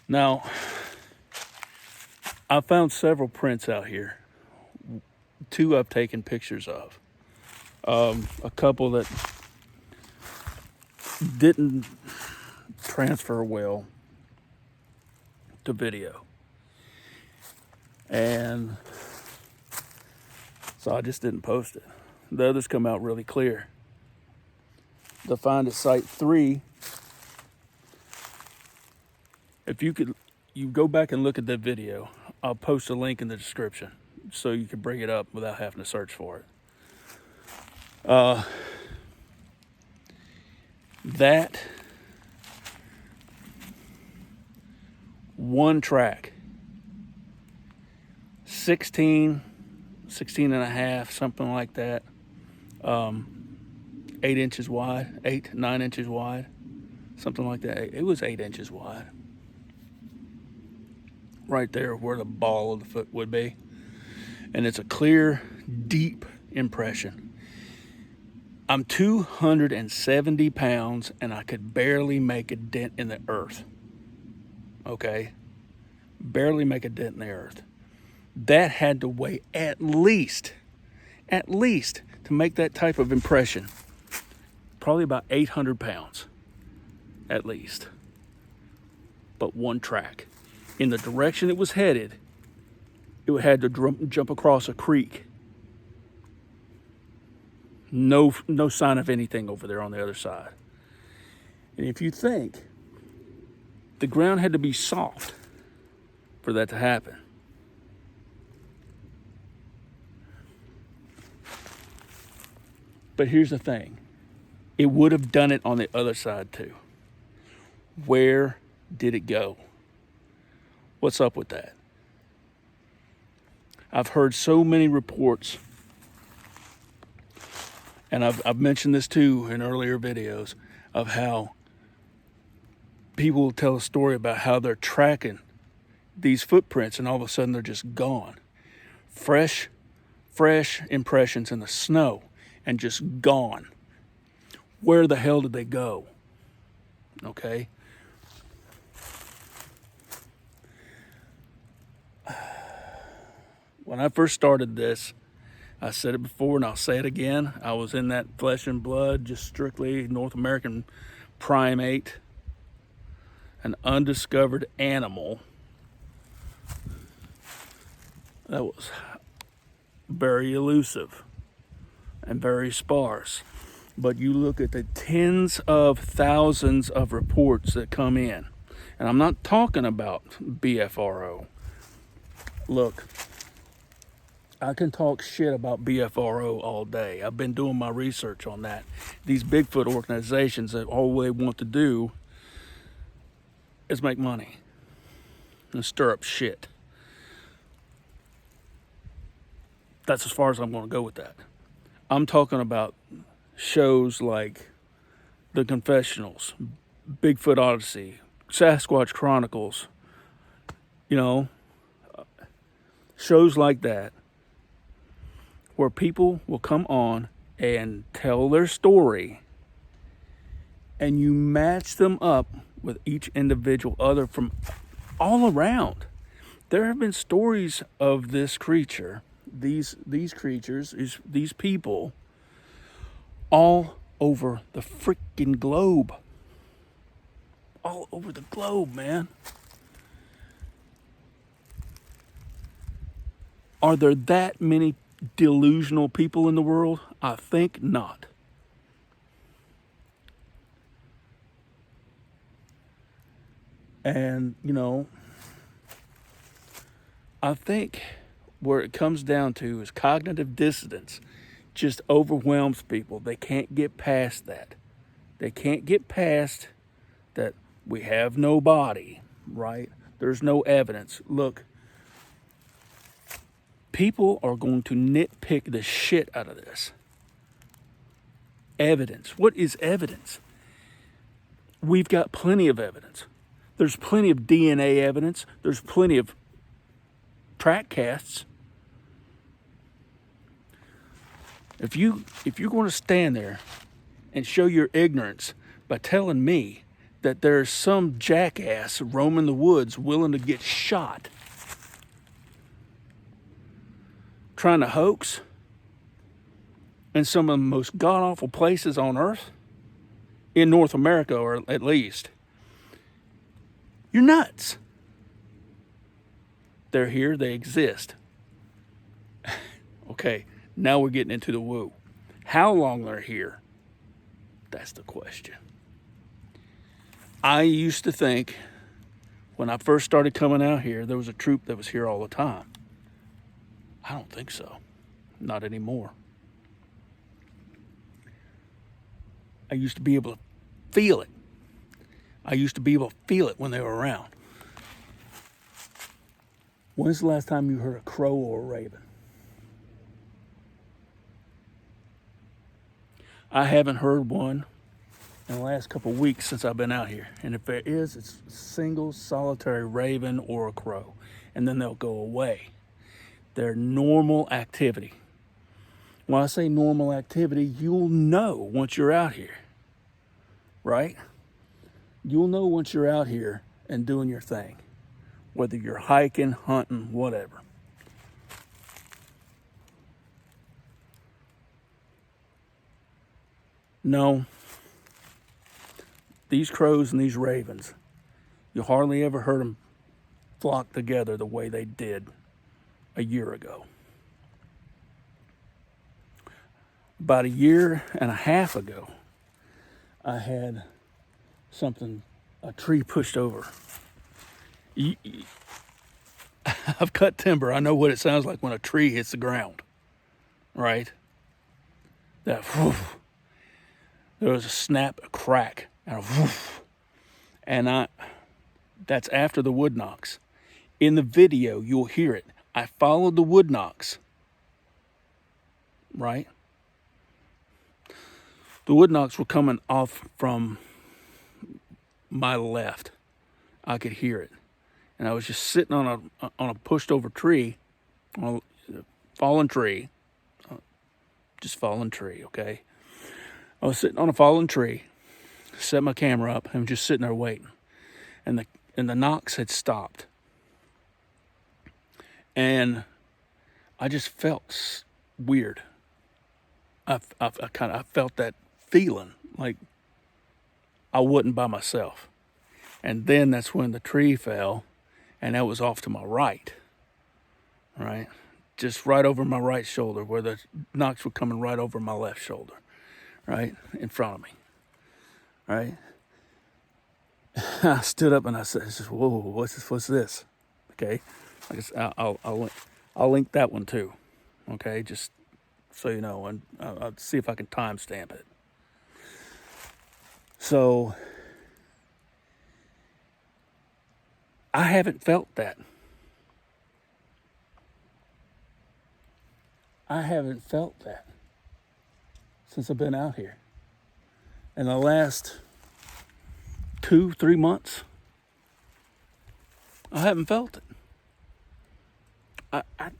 Now, I found several prints out here. Two I've taken pictures of. A couple that didn't transfer well to video. And so I just didn't post it. The others come out really clear. To find at site 3, if you go back and look at that video, I'll post a link in the description so you can bring it up without having to search for it. That one track, 16 and a half, something like that, 8 inches wide, 9 inches wide, something like that. It was 8 inches wide. Right there where the ball of the foot would be. And it's a clear, deep impression. I'm 270 pounds and I could barely make a dent in the earth. Okay? Barely make a dent in the earth. That had to weigh at least, to make that type of impression, probably about 800 pounds, at least. But one track. In the direction it was headed, it had to jump across a creek. No sign of anything over there on the other side. And if you think, the ground had to be soft for that to happen. But here's the thing. It would have done it on the other side too. Where did it go? What's up with that? I've heard so many reports, and I've mentioned this too in earlier videos, of how people will tell a story about how they're tracking these footprints and all of a sudden they're just gone. Fresh impressions in the snow and just gone. Where the hell did they go? Okay? When I first started this, I said it before and I'll say it again. I was in that flesh and blood, just strictly North American primate, an undiscovered animal that was very elusive and very sparse. But you look at the tens of thousands of reports that come in, and I'm not talking about BFRO. Look, I can talk shit about BFRO all day. I've been doing my research on that. These Bigfoot organizations, that all they want to do is make money and stir up shit. That's as far as I'm going to go with that. I'm talking about shows like The Confessionals, Bigfoot Odyssey, Sasquatch Chronicles, shows like that, where people will come on and tell their story, and you match them up with each individual other from all around. There have been stories of this creature, these creatures, these people, all over the freaking globe. All over the globe, man. Are there that many delusional people in the world? I think not. And, I think where it comes down to is cognitive dissonance just overwhelms people. They can't get past that. They can't get past that we have no body, right? There's no evidence. Look, people are going to nitpick the shit out of this. Evidence. What is evidence? We've got plenty of evidence. There's plenty of DNA evidence. There's plenty of track casts. If you're going to stand there and show your ignorance by telling me that there's some jackass roaming the woods willing to get shot trying to hoax in some of the most god-awful places on earth, in North America, or at least, you're nuts. They're here, they exist. Okay, now we're getting into the woo. How long they're here, that's the question. I used to think, when I first started coming out here, there was a troop that was here all the time. I don't think so. Not anymore. I used to be able to feel it. I used to be able to feel it when they were around. When's the last time you heard a crow or a raven? I haven't heard one in the last couple of weeks since I've been out here. And if there is, it's a single solitary raven or a crow. And then they'll go away. They're normal activity. When I say normal activity, you'll know once you're out here, right? You'll know once you're out here and doing your thing, whether you're hiking, hunting, whatever. No, these crows and these ravens, you hardly ever heard them flock together the way they did a year ago. About a year and a half ago, I had a tree pushed over. I've cut timber. I know what it sounds like when a tree hits the ground, right? That whoosh. There was a snap, a crack, and a whoosh. And that's after the wood knocks. In the video, you'll hear it. I followed the wood knocks, right? The wood knocks were coming off from my left. I could hear it. And I was just sitting on a pushed over tree, on a fallen tree. Just fallen tree, okay? I was sitting on a fallen tree, set my camera up, and just sitting there waiting. And the knocks had stopped. And I just felt weird. I felt that feeling like I wasn't by myself. And then that's when the tree fell, and that was off to my right, right? Just right over my right shoulder, where the knocks were coming right over my left shoulder, right? In front of me, right? I stood up and I said, whoa, what's this? Okay, I guess I'll link that one too, okay? Just so you know, and I'll see if I can timestamp it. So I haven't felt that. I haven't felt that since I've been out here. In the last 2-3 months, I haven't felt it. I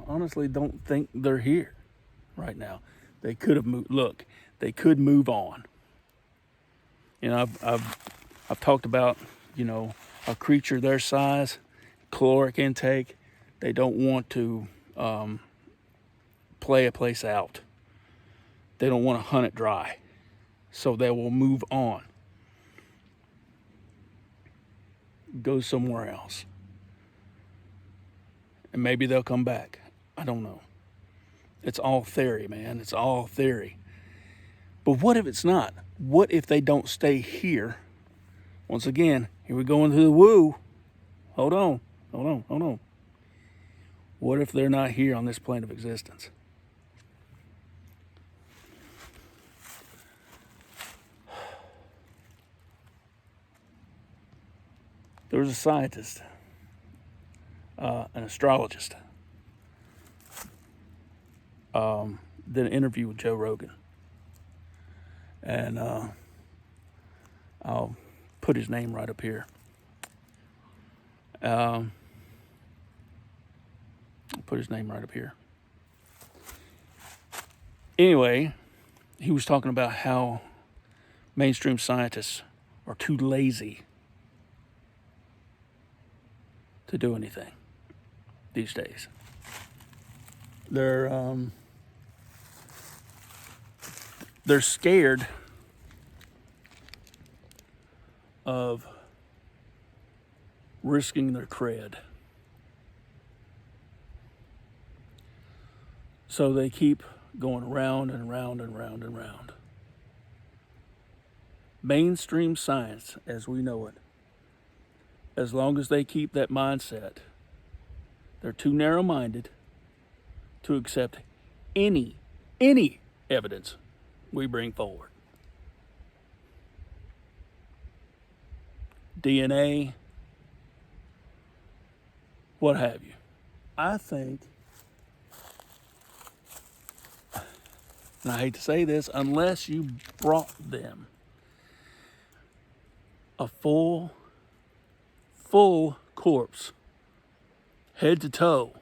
honestly don't think they're here right now. They could have moved. Look, they could move on. You know, I've talked about, you know, a creature their size, caloric intake. They don't want to play a place out. They don't want to hunt it dry. So they will move on. Go somewhere else. And maybe they'll come back. I don't know. It's all theory, man. It's all theory. But what if it's not? What if they don't stay here? Once again, here we go into the woo. Hold on. What if they're not here on this plane of existence? There was a scientist, an astrologist, did an interview with Joe Rogan. And I'll put his name right up here. I'll put his name right up here. Anyway, he was talking about how mainstream scientists are too lazy to do anything these days. They're scared of risking their cred. So they keep going round and round and round and round. Mainstream science, as we know it, as long as they keep that mindset, they're too narrow-minded to accept any evidence we bring forward. DNA, what have you. I think, and I hate to say this, unless you brought them a full corpse, head to toe,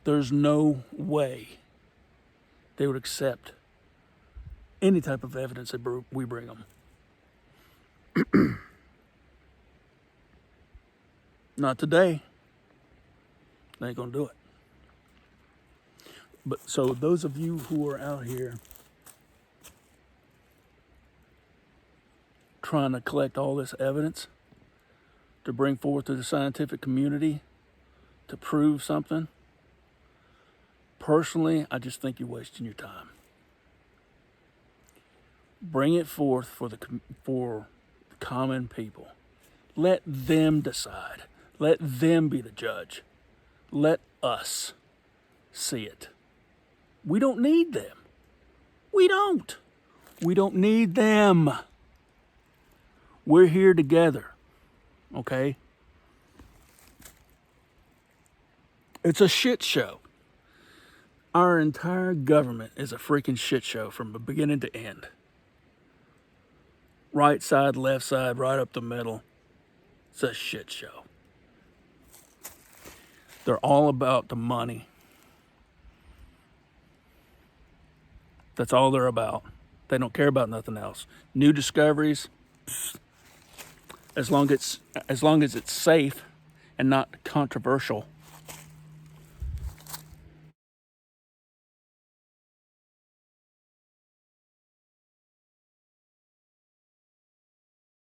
there's no way they would accept any type of evidence that we bring them. Not today. They ain't gonna do it. But so those of you who are out here trying to collect all this evidence to bring forth to the scientific community to prove something, personally, I just think you're wasting your time. Bring it forth for the common people. Let them decide. Let them be the judge. Let us see it. We don't need them. We don't. We don't need them. We're here together. Okay? It's a shit show. Our entire government is a freaking shit show from beginning to end. Right side, left side, right up the middle. It's a shit show. They're all about the money. That's all they're about. They don't care about nothing else. New discoveries, as long as it's safe and not controversial,